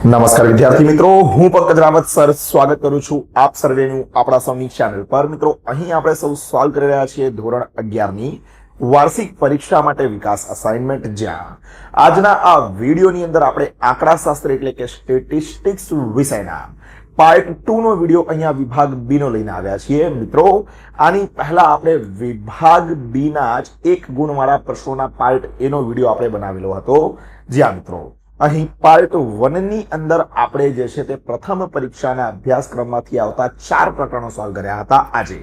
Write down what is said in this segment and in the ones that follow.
નમસ્કાર વિદ્યાર્થી મિત્રો, હું પંકજ રાવત સર સ્વાગત કરું છું આપ સર્વેનું આપણા સૌની ચેનલ પર। મિત્રો, અહીં આપણે સૌ સોલ્વ કરી રહ્યા છીએ ધોરણ 11ની વાર્ષિક પરીક્ષા માટે વિકાસ અસાઇનમેન્ટ, જ્યાં આજના આ વિડીયોની અંદર આપણે આંકડાશાસ્ત્ર એટલે કે સ્ટેટિસ્ટિક્સ વિષયના પાર્ટ 2 નો વિડીયો અહીંયા વિભાગ બી નો લઈને આવ્યા છીએ। મિત્રો, આની પહેલા આપણે વિભાગ બી ના જ 1 ગુણવાળા પ્રશ્નોના પાર્ટ એ નો વિડીયો આપણે બનાવેલો હતો, જ્યાં મિત્રો અહીં પાર્ટ 1 ની અંદર આપણે જે છે તે પ્રથમ પરીક્ષાના અભ્યાસક્રમમાંથી આવતા 4 પ્રકરણો સોલ્વ કર્યા હતા। આજે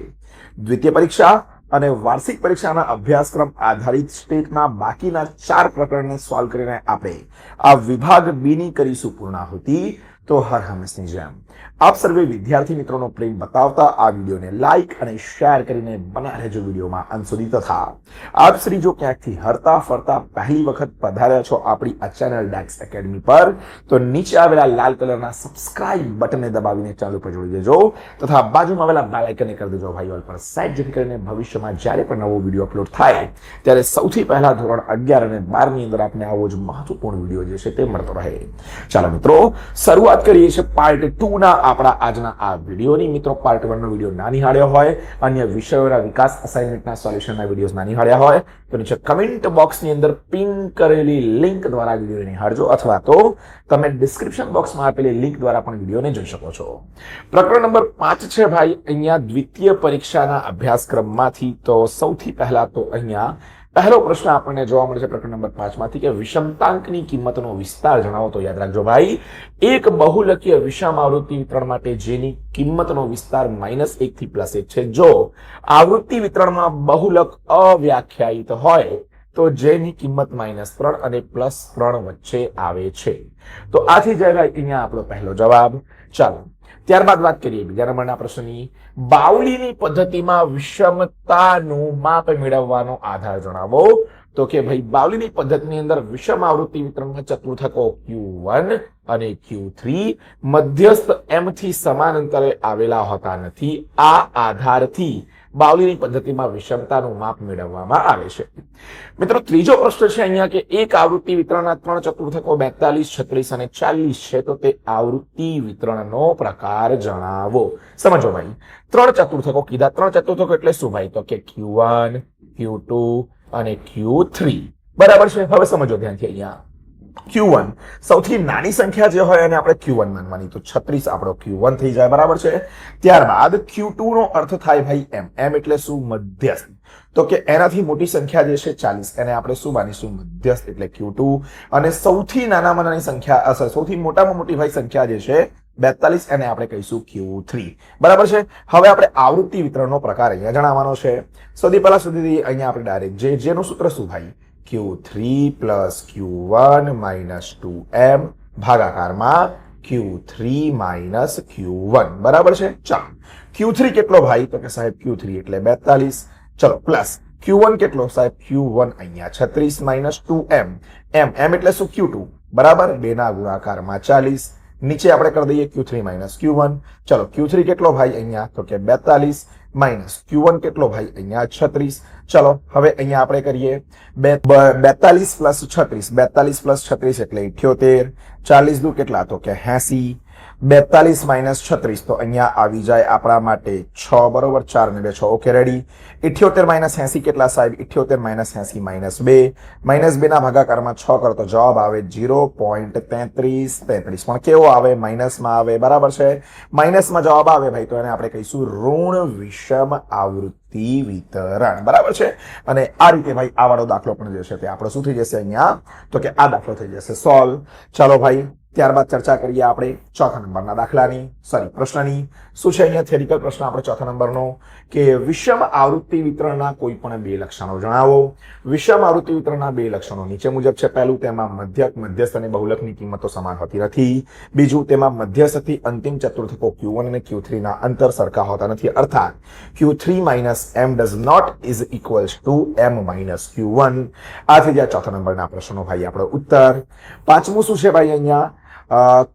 દ્વિતીય પરીક્ષા અને વાર્ષિક પરીક્ષાના અભ્યાસક્રમ આધારિત સ્ટેટના બાકીના 4 પ્રકરણને સોલ્વ કરીને આપણે આ વિભાગ બી ની કરીશું પૂર્ણાહુતિ। તો હર હંમેશની જેમ આપ સર્વે વિદ્યાર્થી મિત્રોનો પ્રેમ બતાવતા આ વિડીયોને લાઈક અને શેર કરીને બન્યા રહેજો વિડીયોમાં અંત સુધી। તથા આપ શ્રી જો ક્યાંકથી હરતા ફરતા પહેલી વખત પધાર્યા છો આપણી આ ચેનલ ડેક્સ એકેડમી પર, તો નીચે આવેલા લાલ કલરના સબસ્ક્રાઇબ બટનને દબાવીને ચેનલ પર જોડી દેજો તથા બાજુમાં આવેલા બેલ આઇકનને કરી દેજો ભાઈ ઓલ પર સેટ, જેથી કરીને ભવિષ્યમાં જ્યારે પણ નવો વિડીયો અપલોડ થાય ત્યારે સૌથી પહેલા ધોરણ 11 અને 12 ની અંદર આપને આવો જ મહત્વપૂર્ણ વિડીયો જે છે તે મળતો રહે। ચાલો મિત્રો, શરૂઆત કરીએ છીએ પાર્ટ 2 ના આપણા આજના આ વિડીયોની। મિત્રો, પાર્ટ 1 નો વિડીયો ના નિહાળ્યો હોય, અન્ય વિષયોના વિકાસ અસાઇનમેન્ટના સોલ્યુશનના વિડીયોઝ ના નિહાળ્યા હોય તો નીચે કમેન્ટ બોક્સની અંદર પિન કરેલી લિંક દ્વારા વિડીયો નિહાળજો, અથવા તો તમે ડિસ્ક્રિપ્શન બોક્સમાં આપેલી લિંક દ્વારા પણ વિડીયોને જોઈ શકો છો। પ્રકરણ નંબર 5 છે ભાઈ અહીંયા દ્વિતીય પરીક્ષાના અભ્યાસક્રમમાંથી। તો સૌથી પહેલા તો અહીંયા પહેલો પ્રશ્ન આપણને જોવા મળે છે પ્રકરણ નંબર 5 માંથી કે વિષમતાંકની કિંમતનો વિસ્તાર જણાવો। તો યાદ રાખજો ભાઈ, એક બહુલકીય વિષમ આવૃત્તિ વિતરણ માટે જેની કિંમતનો વિસ્તાર -1 થી +1 છે, જો આવૃત્તિ વિતરણમાં બહુલક અવ્યાખ્યાયિત હોય તો જેની કિંમત -3 અને +3 વચ્ચે આવે છે। તો આથી જાય ભાઈ અહીંયા આપણો પહેલો જવાબ। ચાલો ત્યારબાદ વાત કરીએ બીજા નંબરના પ્રશ્નની। બાઉલીની પદ્ધતિમાં વિષમતાનું માપ મેળવવાનો આધાર જણાવો। તો કે ભાઈ બાઉલીની પદ્ધતિની અંદર વિષમ આવૃત્તિ વિતરણમાં ચતુર્થકો Q1 અને Q3 મધ્યસ્થ M થી સમાન અંતરે આવેલા હોતા નથી। આ આધારથી બાઉલીની પદ્ધતિમાં વિષમતાનું માપ મેળવવામાં આવે છે। મિત્રો, ત્રીજો પ્રશ્ન છે અહીંયા કે એક આવૃત્તિ વિતરણના 3 ચતુર્થકો 42, 36 અને 40 છે, તો તે આવૃત્તિ વિતરણનો પ્રકાર જણાવો। સમજો ભાઈ, 3 ચતુર્થકો કીધા। 3 ચતુર્થકો એટલે શું ભાઈ? તો કે Q1, Q2 અને Q3, બરાબર છે। હવે સમજો ધ્યાનથી અહીંયા Q1 સૌથી નાની સંખ્યા જે હોય એને આપણે Q1 માનવાની, તો 36 આપણો Q1 થઈ જાય, બરાબર છે। ત્યારબાદ Q2 નો અર્થ થાય ભાઈ M। M એટલે શું? મધ્યસ્થ। તો કે એનાથી મોટી સંખ્યા જે છે 40, એને આપણે શું માનીશું? મધ્યસ્થ એટલે Q2। અને સૌથી નાનામાં નાની સંખ્યા, સૌથી મોટામાં મોટી ભાઈ સંખ્યા જે છે 42, એને આપણે કહીશું Q3, બરાબર છે। હવે આપણે આવૃત્તિ વિતરણનો પ્રકાર અહીંયા જણાવવાનો છે। સૌથી પહેલા સુધી અહીંયા આપણે ડાયરેક્ટ જેનું સૂત્ર શું ભાઈ? Q3 + Q1 - 2M ભાગાકારમાં Q3 - Q1, બરાબર છે। ચાલો, Q3 કેટલો ભાઈ? તો કે સાહેબ Q3 એટલે 42, ચલો પ્લસ Q1 કેટલો સાહેબ? Q1 અહીંયા 36 - 2M, M એટલે શું? Q2, બરાબર। 2 ના ગુણાકારમાં 40, નીચે આપણે કરી દઈએ Q3 - Q1। ચલો, Q3 કેટલો ભાઈ અહીંયા? તો કે 42 માઇનસ Q1 કેટલો ભાઈ? અહીંયા 36। ચલો હવે અહીંયા આપણે કરીએ 42 + 36, 42 + 36 એટલે 78, 40 દુ કેટલા? તો કે 80, 42 - 36 તો અહીંયા આવી જાય આપણા માટે 6, બરોબર। 4 ને 2 6, ઓકે રેડી। 78 - 80 કેટલા સાહેબ? 78 - 80 -2, -2 ના ભાગાકારમાં 6 કરો તો જવાબ આવે 0.33, પણ કેવો આવે? માઇનસમાં આવે, બરાબર છે। માઇનસમાં જવાબ આવે ભાઈ તો એને આપણે કહીશું ઋણ વિષમ આવૃત્તિ વિતરણ, બરાબર છે। અને આ રીતે ભાઈ આ વાળો દાખલો પણ જે છે તે આપણો શું થઈ જશે અહીંયા? તો કે આ દાખલો થઈ જશે સોલ્વ। ચાલો ભાઈ, ત્યારબાદ ચર્ચા કરીએ આપણે ચોથા નંબરના દાખલાની, પ્રશ્નની। શું છે અહીંયા થિયરિકલ પ્રશ્ન આપણે ચોથા નંબરનો કે વિષમ આવૃત્તિ વિતરણના કોઈ પણ 2 લક્ષણો જણાવો। વિષમ આવૃત્તિ વિતરણના 2 લક્ષણો નીચે મુજબ છે। પહેલું, તેમાં મધ્યક, મધ્યસ્થ અને બહુલકની કિંમતો સમાન હોતી નથી। બીજું, તેમાં મધ્યસ્થથી અંતિમ ચતુર્થકો Q1 અને Q3 ના અંતર સરખા હોતા નથી, અર્થાત Q3 - M does not is equals to M - Q1। આ થઈ ગયા ચોથા નંબરના પ્રશ્નો ભાઈ આપણો ઉત્તર। પાંચમું શું છે ભાઈ અહીંયા?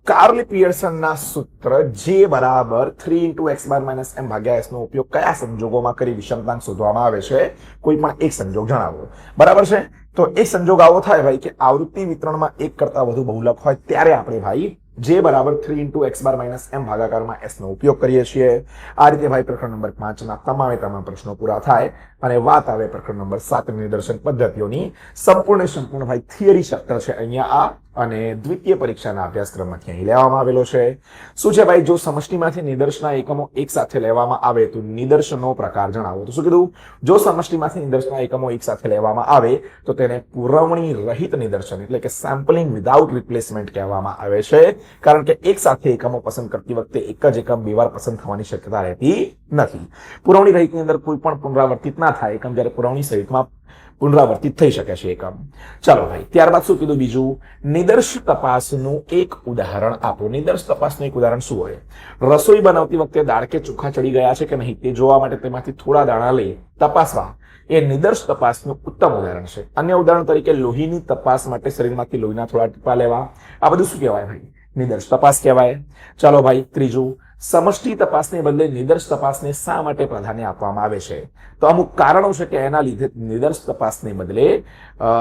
કાર્લ પિયર્સનના સૂત્ર J બરાબર 3 × x બાર - m ભાગ્યા s નો ઉપયોગ કયા સંજોગોમાં કરી વિષમતાંક શોધવામાં આવે છે? કોઈ પણ એક સંજોગ જણાવો, બરાબર છે। તો એક સંજોગ આવો થાય ભાઈ કે આવૃત્તિ વિતરણમાં એક કરતા વધુ બહુલક હોય ત્યારે આપણે ભાઈ જે બરાબર 3 into x bar minus M ભાગાકારમાં S નો ઉપયોગ કરીએ છીએ. આ રીતે ભાઈ પ્રકરણ નંબર 5 ના તમામ પ્રશ્નો પૂરા થાય અને વાત આવે પ્રકરણ નંબર 7 નિદર્શન પદ્ધતિઓની. સંપૂર્ણ ભાઈ થિયરી ચેપ્ટર છે અહીંયા આ, અને દ્વિતીય પરીક્ષાના અભ્યાસક્રમમાંથી અહીં લેવામાં આવેલો છે. શું છે ભાઈ, જો સમષ્ટિમાંથી નિદર્શના એકમો એક સાથે લેવામાં આવે તો નિદર્શનનો પ્રકાર જણાવો. તો શું કીધું, જો સમષ્ટિમાંથી નિદર્શના એકમો એક સાથે લેવામાં આવે તો તેને પુરવણી રહિત નિદર્શન એટલે કે સેમ્પલિંગ વિધાઉટ રિપ્લેસમેન્ટ કહેવામાં આવે છે. કારણ કે એક સાથે એકમો પસંદ કરતી વખતે એક જ એકમ બે વાર પસંદ થવાની શક્યતા રહેતી નથી. પુરવણી રહિતની અંદર કોઈ પણ પુનરાવર્તિત ના થાય એકમ, જ્યારે પુરવણી સહિતમાં પુનરાવર્તિત થઈ શકે છે એકમ. ચાલો ભાઈ, ત્યારબાદ શું કીધું બીજું, નિદર્શ તપાસનું એક ઉદાહરણ આપો. નિદર્શ તપાસનું એક ઉદાહરણ શું હોય? રસોઈ બનાવતી વખતે દાળ કે ચોખા ચડી ગયા છે કે નહીં તે જોવા માટે તેમાંથી થોડા દાણા લઈ તપાસવા એ નિદર્શ તપાસનું ઉત્તમ ઉદાહરણ છે. અન્ય ઉદાહરણ તરીકે લોહીની તપાસ માટે શરીરમાંથી લોહીના થોડા ટીપા લેવા, આ બધું શું કહેવાય ભાઈ? નિદર્શ તપાસ કહેવાય. ચાલો ભાઈ, ત્રીજું, સમષ્ટિ તપાસને બદલે નિદર્શ તપાસને શા માટે પ્રાધાન્ય આપવામાં આવે છે? તો અમુક કારણો છે કે એના લીધે નિદર્શ તપાસને બદલે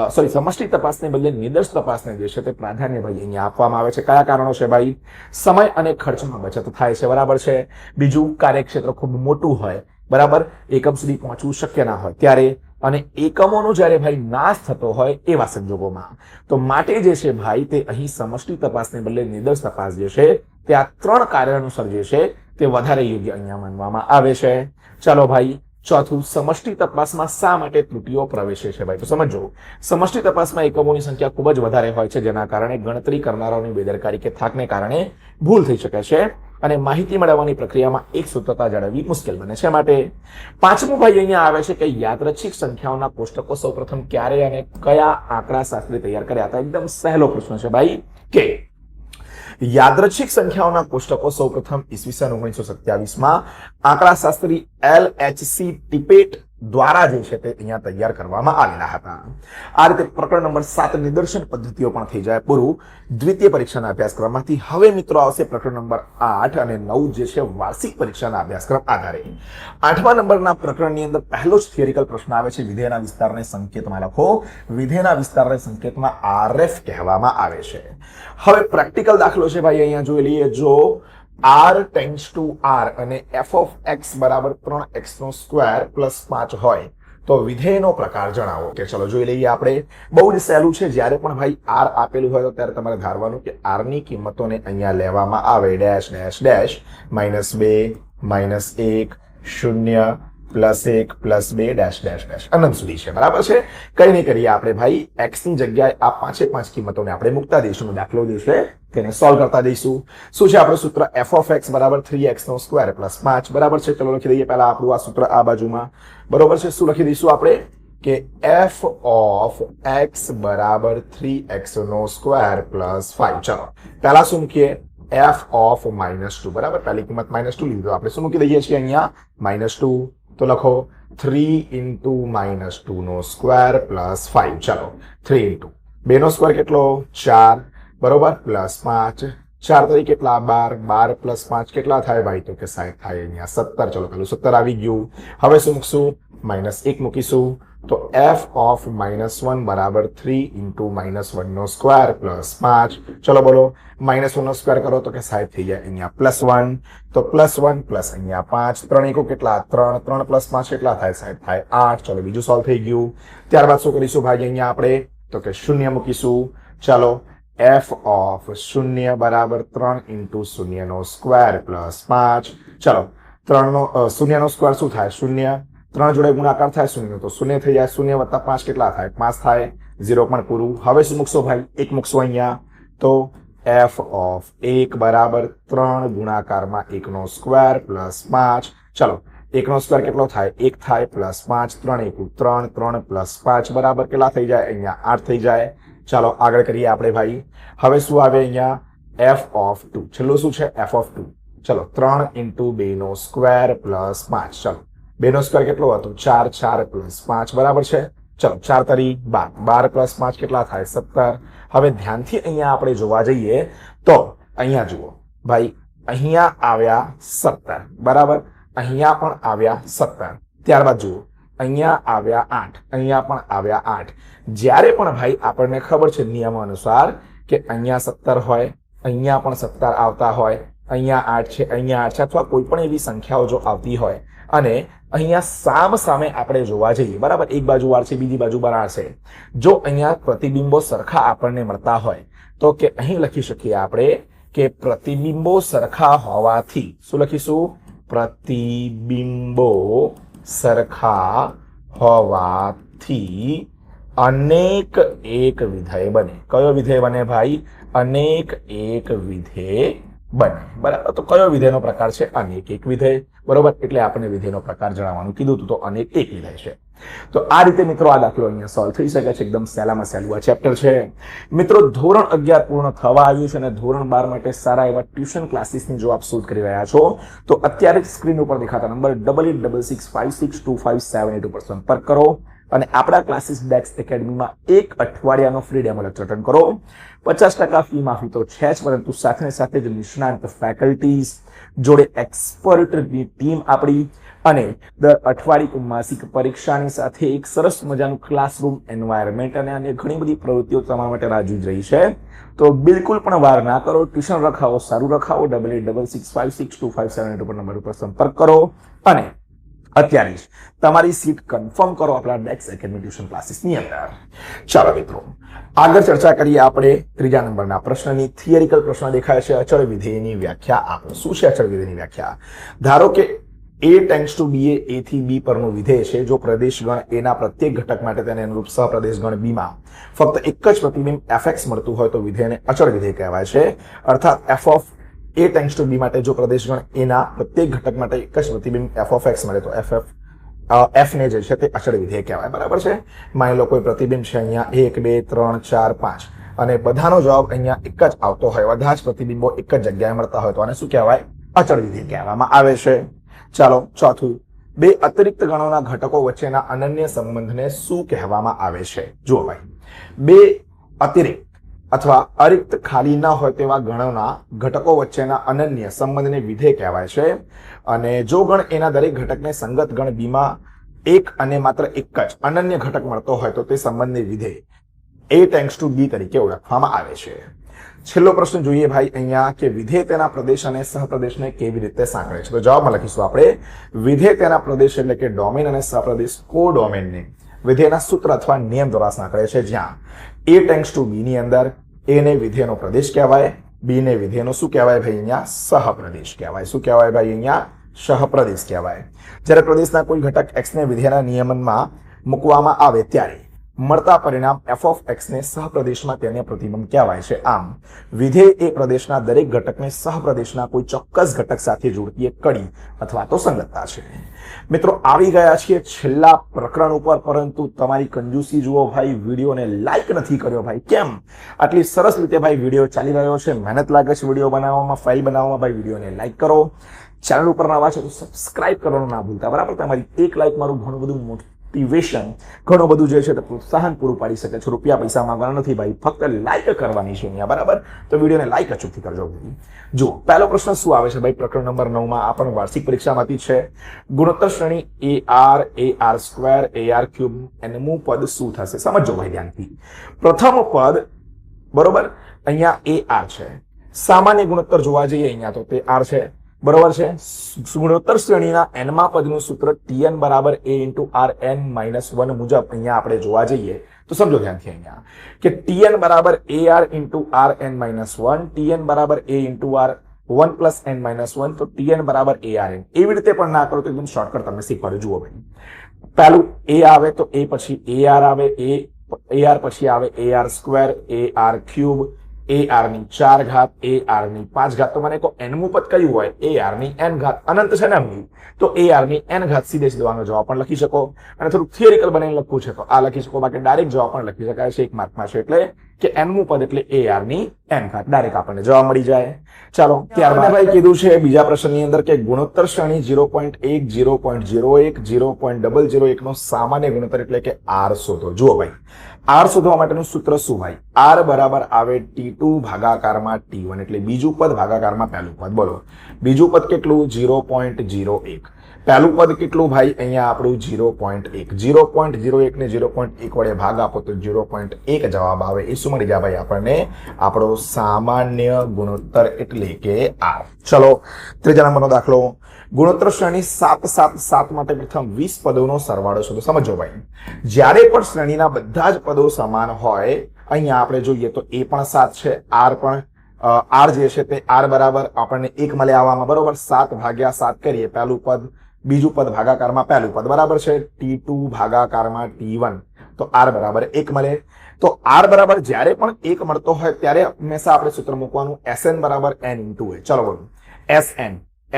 સમષ્ટિ તપાસને બદલે નિદર્શ તપાસને જે છે તે પ્રાધાન્ય ભાઈ અહીંયા આપવામાં આવે છે. કયા કારણો છે ભાઈ? સમય અને ખર્ચમાં બચત થાય છે, બરાબર છે. બીજું, કાર્યક્ષેત્ર ખૂબ મોટું હોય, બરાબર, એકમ સુધી પહોંચવું શક્ય ના હોય ત્યારે, અને એકમોનો જ્યારે ભાઈ નાશ થતો હોય એવા સંજોગોમાં. તો માટે જે છે ભાઈ તે અહીં સમષ્ટિ તપાસને બદલે નિદર્શ તપાસ જે છે તે આ ત્રણ કાર્યાનુસાર જે છે તે વધારે યોગ્ય અહીંયા માનવામાં આવે છે. ચાલો ભાઈ, ચોથું, સમષ્ટિ તપાસમાં શા માટે ત્રુટીઓ પ્રવેશે છે ભાઈ? તો સમજો, સમષ્ટિ તપાસમાં એકમોની સંખ્યા ખૂબ જ વધારે હોય છે, જેના કારણે ગણતરી કરનારાઓની બેદરકારી કે થાકને કારણે ભૂલ થઈ શકે છે અને માહિતી મેળવવાની પ્રક્રિયામાં એક સૂત્રતા જાળવવી મુશ્કેલ બને છે. માટે પાંચમું ભાઈ અહીંયા આવે છે કે યાદચ્છિક સંખ્યાઓના કોષ્ટકો સૌપ્રથમ ક્યારે અને કયા આંકડા શાસ્ત્રી તૈયાર કર્યા હતા? એકદમ સહેલો પ્રશ્ન છે ભાઈ કે યાદચ્છિક સંખ્યાઓના કોષ્ટકો સૌપ્રથમ ઈસવીસન 1927માં આંકડાશાસ્ત્રી LHC ટિપેટ દ્વારા જે છે તે અહીંયા તૈયાર કરવામાં આવેલા હતા. આ રીતે પ્રકરણ નંબર 7 નિદર્શન પદ્ધતિઓ પણ થઈ જાય પૂરું દ્વિતીય પરીક્ષાના અભ્યાસક્રમમાંથી. હવે મિત્રો આવશે પ્રકરણ નંબર 8 અને 9 જે છે વાર્ષિક પરીક્ષાના અભ્યાસક્રમ આધારે. 8મા નંબરના પ્રકરણની અંદર પહેલો જ થિયરિકલ પ્રશ્ન આવે છે, વિધેયના વિસ્તારને સંકેતમાં લખો. વિધેયના વિસ્તારને સંકેતમાં RF કહેવામાં આવે છે. હવે પ્રેક્ટિકલ દાખલો છે ભાઈ, અહીંયા જોઈ લઈએ. જો r ટેન્ડ્સ ટુ r અને f of x બરાબર 3x² + 5 હોય તો વિધેયનો પ્રકાર જણાવો. કે ચલો જોઈ લઈએ આપણે. બહુ જ સહેલું છે. જ્યારે પણ ભાઈ r આપેલું હોય તો ત્યારે તમારે ધારવાનું કે r ની કિંમતોને અહીંયા લેવામાં આવે dash dash dash -2 -1 0 +1 +2 dash dash dash અનંત સુધી છે, બરાબર છે. કઈ નહીં કરીએ આપણે ભાઈ, x ની જગ્યાએ આ 5 કિંમતોને આપણે મૂકતા દઈશું. દાખલો જે છે તેને સોલ્વ કરતા દઈશું. શું છે આપણું સૂત્ર? f of x બરાબર 3x² + 5, બરાબર છે. ચલો લખી દઈએ પહેલા આપણું આ સૂત્ર આ બાજુમાં, બરોબર છે. શું લખી દઈશું આપણે કે f of x બરાબર 3x² + 5. ચલો પહેલા શું મૂકીએ? f of -2, બરાબર. પહેલી કિંમત -2 લીધો આપણે. શું મૂકી દઈએ છીએ અહીંયા? -2. તો લખો 3 × -2² + 5. ચલો 3 × 2² કેટલો? 4, બરોબર, +5. 4 તરી કેટલા? 12. 12 + 5 કેટલા થાય ભાઈ? તો કે 60 થાય અહીંયા 17. ચલો પેલું 17 આવી ગયું. હવે શું મૂકશું? -1 મૂકીશું. તો f of -1 બરાબર 3 × -1² + 5. ચલો બોલો, -1² કરો તો કે 60 થઈ જાય અહીંયા +1. તો +1 + અહીંયા 5. 3 એકુ કેટલા? 3. 3 + 5 કેટલા થાય? 60 થાય 8. ચલો બીજું સોલ્વ થઈ ગયું. ત્યારબાદ શું કરીશું ભાઈ અહીંયા આપણે? તો કે 0 મૂકીશું. ચાલો f of 0 બરાબર 3 × 0² + 5. ચલો 0² શું થાય? 0. 3 જોડે ગુણાકાર થાય 0 તો 0 થઈ જાય. 0 + 5 કેટલા થાય? 5 થાય. 0 પણ પૂરું. હવે શું મૂકશો ભાઈ? 1 મૂકશો અહીંયા. તો f of 1 બરાબર 3 ગુણાકારમાં 1² + 5. ચલો 1² કેટલો થાય? 1 થાય +5. 3 એકુ 3. 3 + 5 બરાબર કેટલા થઈ જાય? અહીંયા 8 થઈ જાય. ચાલો આગળ કરીએ આપણે ભાઈ. હવે શું આવે અહીંયા? f of 2. છેલ્લું શું છે? f of 2. ચલો 3 × 2² + 5. ચલો 2² કેટલો હતો? 4. 4 + 5 બરાબર છે. ચલો 4 તરી 12. 12 + 5 કેટલા થાય? 17. હવે ધ્યાનથી અહીંયા આપણે જોવા જઈએ તો અહીંયા જુઓ ભાઈ, અહીંયા આવ્યા 17, બરાબર. અહીંયા પણ આવ્યા 17. ત્યારબાદ જુઓ અહીંયા આવ્યા 8, અહીંયા પણ આવ્યા 8. જ્યારે પણ ભાઈ આપણને ખબર છે નિયમ અનુસાર કે અહીંયા 17 હોય, અહીંયા પણ 17 આવતા હોય, અહીંયા 8 છે, અહીંયા 8 છે, અથવા કોઈ પણ એવી સંખ્યાઓ જો આવતી હોય અને અહીંયા સામે આપણે જોવા જઈએ, બરાબર, એક બાજુ 8 છે, બીજી બાજુ 12 છે, જો અહીંયા પ્રતિબિંબો સરખા આપણને મળતા હોય તો કે અહીં લખી શકીએ આપણે કે પ્રતિબિંબો સરખા હોવાથી શું લખીશું? પ્રતિબિંબો સરખા હોવાથી અનેક એક વિધેય બને. કયો વિધેય બને ભાઈ? અનેક એક વિધેય બને. બરાબર, તો કયો વિધેયનો પ્રકાર છે? અનેક એક વિધેય. બરોબર, એટલે આપણે વિધેયનો પ્રકાર જણાવવાનું કીધું હતું, તો અનેક એક વિધેય છે. તો આ રીતે મિત્રો આ દાખલો અહીંયા સોલ્વ થઈ શકે છે. એકદમ સહેલામાં સહેલું આ ચેપ્ટર છે. મિત્રો ધોરણ 11 પૂર્ણ થવા આવ્યું છે અને ધોરણ 12 માટે સારા એવા ટ્યુશન ક્લાસીસની જો આપ શોધ કરી રહ્યા છો તો અત્યારે સ્ક્રીન ઉપર દેખાતા નંબર 8866562578 ઉપર સંપર્ક કરો અને આપણા ક્લાસીસ ડેક્સ એકેડમીમાં એક અઠવાડિયાનો ફ્રી ડેમો લેક્ચર અટેન્ડ કરો. 50% ફી માફી તો છે જ, પરંતુ સાથે સાથે જ નિષ્ણાંત ફેકલ્ટીઝ જોડે એક્સપર્ટની ટીમ આપણી અને દર અઠવાડિયે માસિક પરીક્ષાની સાથે એક સરસ મજાનું ક્લાસરૂમ એન્વાયરમેન્ટ અને અન્ય ઘણી બધી પ્રવૃત્તિઓ તમારા માટે રાહ જોઈ રહી છે. તો બિલકુલ પણ વાર ના કરો, ટ્યુશન રખાવો, સારું રખાવો. 8866562578 ઉપર નંબર ઉપર સંપર્ક કરો અને અત્યારે જ તમારી સીટ કન્ફર્મ કરો આપણા ડેક્સ એકેડમી ટ્યુશન ક્લાસીસની અંદર. ચાલો મિત્રો આગળ ચર્ચા કરીએ આપણે ત્રીજા નંબરના પ્રશ્નની. થિયરિકલ પ્રશ્ન દેખાય છે. અચળ વિધેયની વ્યાખ્યા આપો. શું છે અચળ વિધેયની વ્યાખ્યા? ધારો કે a tends to b A a થી b પરનું વિધેય છે. જો પ્રદેશ ગણ a ના પ્રત્યેક ઘટક માટે તેને અનુરૂપ સહપ્રદેશ ગણ b માં ફક્ત એક જ પ્રતિબિંબ fx મળતું હોય તો વિધેયને અચળ વિધેય કહેવાય છે. અર્થાત f of a tends to b માટે જો પ્રદેશ ગણ a ના પ્રત્યેક ઘટક માટે એક જ પ્રતિબિંબ f ઓફ x મળે તો f ને જે છે તે અચળ વિધેય કહેવાય. બરાબર છે. માની લો કોઈ પ્રતિબિંબ છે અહીંયા 1 2 3 4 5 અને બધાનો જવાબ અહીંયા એક જ આવતો હોય, બધા જ પ્રતિબિંબો એક જ જગ્યાએ મળતા હોય તો આને શું કહેવાય? અચળ વિધેય કહેવામાં આવે છે. ચાલો ચોથું, બે અતિરિક્ત ગણોના ઘટકો વચ્ચેના અનન્ય સંબંધને શું કહેવામાં આવે છે? જુઓ ભાઈ, બે અતિરિક્ત અથવા અરિક્ત ખાલી ન હોય તેવા ગણોના ઘટકો વચ્ચેના અનન્ય સંબંધને વિધેય કહેવાય છે. અને જો ગણ એના દરેક ઘટકને સંગત ગણ બી માં એક અને માત્ર એક જ અનન્ય ઘટક મળતો હોય તો તે સંબંધને વિધેય a ટેન્ડ્સ ટુ b તરીકે ઓળખવામાં આવે છે. છેલ્લો પ્રશ્ન જોઈએ ભાઈ અહીંયા કે વિધેય તેના પ્રદેશ અને સહપ્રદેશને કેવી રીતે સાંકળે છે? તો જવાબમાં લખીશું આપણે વિધેય તેના પ્રદેશ એટલે કે ડોમેન અને સહપ્રદેશ કોડોમેનને વિધેયના સૂત્ર અથવા નિયમ દ્વારા સાંકળે છે, જ્યાં a ટેન્ડ્સ ટુ b ની અંદર a ને વિધેયનો પ્રદેશ કહેવાય, b ને વિધેયનો શું કહેવાય ભાઈ? અહીંયા સહપ્રદેશ કહેવાય. શું કહેવાય ભાઈ? અહીંયા સહપ્રદેશ કહેવાય. જ્યારે પ્રદેશના કોઈ ઘટક x ને વિધેયના નિયમનમાં મૂકવામાં આવે ત્યારે મળતા પરિણામ f ઓફ x ને સહપ્રદેશમાં તેને પ્રતિબિંબ કહેવાય છે. આમ વિધેય એ પ્રદેશના દરેક ઘટકને સહપ્રદેશના કોઈ ચોક્કસ ઘટક સાથે જોડતી એક કડી અથવા તો સંગતતા છે. મિત્રો આવી ગયા છીએ છેલ્લા પ્રકરણ ઉપર, પરંતુ તમારી કંજૂસી જુઓ ભાઈ, વિડીયોને લાઈક નથી કર્યો ભાઈ. કેમ? આટલી સરસ રીતે ભાઈ વિડીયો ચાલી રહ્યો છે, મહેનત લાગે છે વિડીયો બનાવવામાં, ફાઇલ બનાવવામાં. ભાઈ વિડીયોને લાઈક કરો, ચેનલ ઉપર નવા છો તો સબસ્ક્રાઇબ કરવાનું ના ભૂલતા. બરાબર, તમારી એક લાઈક મારું ઘણું બધું મોટિવેશન, ઘણું બધું જે છે તે પ્રોત્સાહન પૂરું પાડી શકે છે. રૂપિયા પૈસા માંગવાના નથી ભાઈ, ફક્ત લાઈક કરવાની છે અહીંયા. બરાબર, તો વિડીયોને લાઈક અચૂકથી કરજો. જુઓ પહેલો પ્રશ્ન શું આવે છે ભાઈ? પ્રકરણ નંબર 9 માં આપણને વાર્ષિક પરીક્ષામાંથી છે. ગુણોત્તર શ્રેણી ar સ્ક્વેર ar ક્યુબ એનું પદ શું થશે? સમજો ભાઈ ધ્યાનથી. પ્રથમ પદ બરોબર અહીંયા ar છે. સામાન્ય ગુણોત્તર જોવા જઈએ અહીંયા તો તે r છે. બરોબર છે. ગુણોત્તર શ્રેણીના n માં પદનું સૂત્ર tn બરાબર a into rn minus 1 મુજબ અહીંયા આપણે જોવા જઈએ તો સમજો ધ્યાનથી અહીંયા કે tn બરાબર ar into rn minus 1, tn બરાબર a into r 1 plus n minus 1, તો tn બરાબર arn. એવી રીતે પણ ના કરો તો એકદમ શોર્ટકટ તમને શીખવાડું. જુઓ ભાઈ, પહેલું a આવે તો a પછી ar આવે, ar પછી આવે ar square, ar cube, ar ની 4 ઘાત, ar ની 5 ઘાત. તો મને કહો nમું પદ કયું હોય? ar ની n ઘાત. અનંત છે ને એમની, તો ar ની n ઘાત સીધે સીધો આનો જવાબ પણ લખી શકો. અને થોડું થિયરિકલ બનાવીને લખવું છે તો આ લખી શકો, બાકી ડાયરેક્ટ જવાબ પણ લખી શકાય છે. 1 માર્કમાં છે એટલે કે nમું પદ એટલે ar ની n ઘાત. ડાયરેક્ટ આપણને જવાબ મળી જાય. ચાલો ત્યારબાદ ભાઈ કીધું છે બીજા પ્રશ્નની અંદર કે ગુણોત્તર શ્રેણી 0.1, 0.01, 0.001 નો સામાન્ય ગુણોત્તર એટલે કે r શોધો. જુઓ ભાઈ, r શોધવા માટેનું સૂત્ર શું ભાઈ? r બરાબર આવે t2 ભાગાકારમાં t1, એટલે બીજું પદ ભાગાકારમાં પહેલું પદ. બોલો બીજું પદ કેટલું? 0.01. પહેલું પદ કેટલું ભાઈ? અહીંયા આપણું 0.1. 0.01 ને 0.1 વડે ભાગ આપો તો 0.1 જવાબ આવે. એ શું મળી ગયા ભાઈ આપણને? આપણો સામાન્ય ગુણોત્તર એટલે કે R. ચલો ત્રીજા નંબરનો દાખલો. ગુણોત્તર શ્રેણી 7 7 7 માટે પ્રથમ 20 પદોનો સરવાળો શોધો. સમજો ભાઈ, જ્યારે પણ શ્રેણીના બધા જ પદો સમાન હોય, અહીંયા આપણે જોઈએ તો એ પણ 7 છે, R પણ R જે છે તે R બરાબર આપણને 1 મળે આવવામાં, બરોબર. 7 ભાગ્યા 7 કરીએ, પહેલું પદ બીજું પદ ભાગાકારમાં પહેલું પદ, બરાબર છે. T2 ભાગાકારમાં T1 તો R બરાબર 1 મળે. તો R બરાબર જ્યારે પણ 1 મળતો હોય ત્યારે હંમેશા આપણે સૂત્ર મૂકવાનું SN બરાબર N ઇન્ટુ A. ચલો બોલો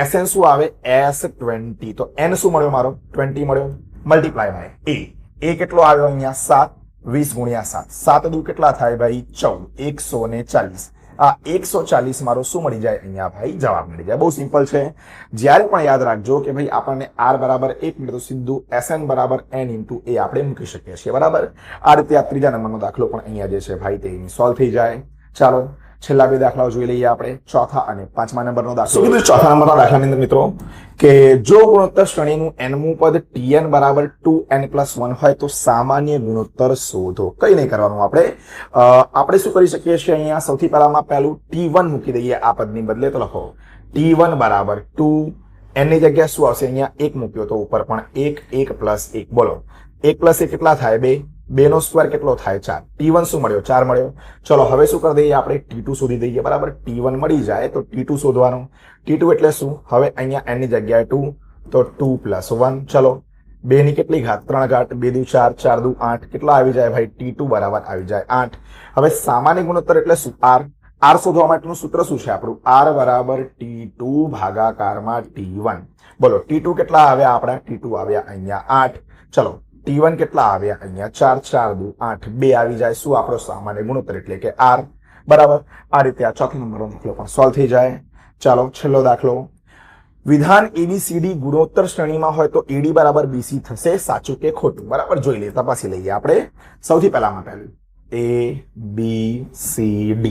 SN શું આવે? S20. તો N શું મળ્યો મારો? 20 મળ્યો. મલ્ટીપ્લાય બાય A કેટલો આવ્યો અહીંયા? 7. 20 ગુણ્યા 7. 7 દુ કેટલા થાય ભાઈ? 14. 140. આ 140 મારો શું મળી જાય અહીંયા ભાઈ? જવાબ મળી જાય. બહુ સિમ્પલ છે. જ્યારે પણ યાદ રાખજો કે ભાઈ આપણને R બરાબર 1 મળે તો સીધું SN બરાબર N ઇન્ટુ A આપણે મૂકી શકીએ છીએ, બરાબર. આ રીતે આ ત્રીજા નંબરનો દાખલો પણ અહીંયા જે છે ભાઈ તે સોલ્વ થઈ જાય. ચાલો છેલ્લા બે દાખલાઓ જોઈ લઈએ આપણે, ચોથા અને પાંચમા નંબરનો દાખલો. ચોથા નંબરના દાખલાની અંદર મિત્રો કે જો ગુણોત્તર શ્રેણીનું nમું પદ Tn બરાબર 2n+1 હોય તો સામાન્ય ગુણોત્તર શોધો. કઈ નહીં કરવાનું આપણે શું કરી શકીએ છીએ? અહીંયા સૌથી પહેલામાં પહેલું T1 મૂકી દઈએ. આ પદની બદલે તો લખો T1 બરાબર 2. n ની જગ્યાએ શું આવશે? અહીંયા 1 મૂક્યો તો ઉપર પણ 1. 1 + 1 બોલો. 1 + 1 કેટલા થાય? 2. 2 નો સ્ક્વેર કેટલો થાય? 4. T1 શું મળ્યો? 4 મળ્યો. ચલો હવે શું કરી દઈએ? આપણે T2 શોધી દઈએ, બરાબર. T1 મળી જાય તો T2 શોધવાનું. T2 એટલે શું? હવે અહીંયા n ની જગ્યાએ 2 તો 2 + 1. ચલો 2 ની કેટલી ઘાત? 3 ઘાત. 2 દુ 4, 4 દુ 8. કેટલા આવી જાય ભાઈ? T2 બરાબર આવી જાય 8. હવે સામાન્ય ગુણોત્તર એટલે શું? R શોધવા માટેનું સૂત્ર શું છે આપણું? R બરાબર T2 ભાગાકારમાં T1. બોલો T2 કેટલા આવ્યા આપણા? T2 આવ્યા અહીંયા 8. ચલો T1 કેટલા આવ્યા? અહીંયા 4. 4 દુ 8. 2 આવી જાય. શું આપણો સામાન્ય ગુણોત્તર એટલે કે R, બરાબર. આ રીતે આ ચોથા નંબરનો દાખલો પણ સોલ્વ થઈ જાય. ચાલો છેલ્લો દાખલો. વિધાન ABCD ગુણોત્તર શ્રેણીમાં હોય તો AD બરાબર BC થશે. સાચું કે ખોટું? બરાબર જોઈ લઈએ, તપાસી લઈએ આપણે. સૌથી પહેલામાં પહેલું ABCD.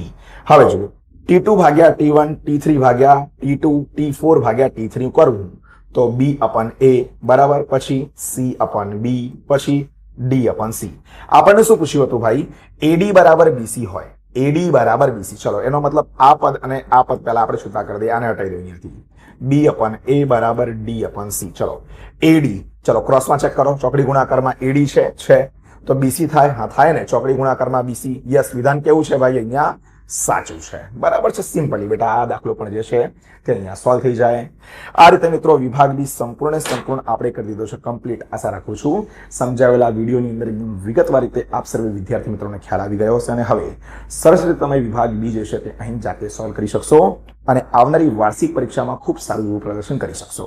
હવે જુઓ T2 ભાગ્યા T1, T3 ભાગ્યા T2, T4 ભાગ્યા T3 કરવું તો B/A બરાબર, પછી C/B, પછી D/C. આપણને શું પૂછ્યું હતું ભાઈ? AD બરાબર BC હોય. AD બરાબર BC. ચલો એનો મતલબ આ પદ અને આ પદ પહેલા આપણે છૂટા કરી દઈએ, આને હટાવી દઈએ અહીંયાથી. B/A બરાબર D/C. ચલો AD, ચલો ક્રોસમાં ચેક કરો. ચોકડી ગુણાકારમાં AD છે તો BC થાય. હા થાય ને, ચોકડી ગુણાકારમાં BC. યસ, વિધાન કેવું છે ભાઈ? અહીંયા સાચું છે, બરાબર છે. સિમ્પલી બેટા આ દાખલો પણ જે છે તે અહીંયા સોલ્વ થઈ જાય. આ રીતે મિત્રો વિભાગ બી સંપૂર્ણ આપણે કરી દીધો છે કમ્પ્લીટ. આશા રાખું છું સમજાવેલા વિડીયોની અંદર એકદમ વિગતવાર રીતે આપ સર્વે વિદ્યાર્થી મિત્રોને ખ્યાલ આવી ગયો હશે અને હવે સરસ રીતે તમે વિભાગ બી જે છે તે અહીં જાતે સોલ્વ કરી શકશો અને આવનારી વાર્ષિક પરીક્ષામાં ખૂબ સારું એવું પ્રદર્શન કરી શકશો.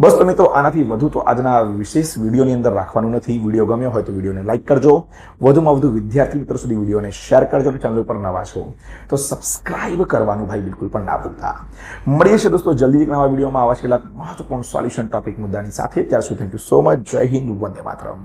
બસ તો મિત્રો આનાથી વધુ તો આજના વિશેષ વિડીયોની અંદર રાખવાનું નથી. વિડીયો ગમ્યો હોય તો વિડીયોને લાઈક કરજો, વધુમાં વધુ વિદ્યાર્થી મિત્રો સુધી વિડીયોને શેર કરજો. ચેનલ ઉપર નવા છો તો સબસ્ક્રાઇબ કરવાનું ભાઈ બિલકુલ પણ ના ભૂલતા. મળીએ છીએ દોસ્તો જલ્દી એક નવા વિડીયોમાં આવા કેટલાક મહત્વપૂર્ણ સોલ્યુશન ટોપિક મુદ્દાની સાથે. ત્યાર સુધી થેન્ક યુ સો મચ. જય હિન્દ, વંદે માતરમ.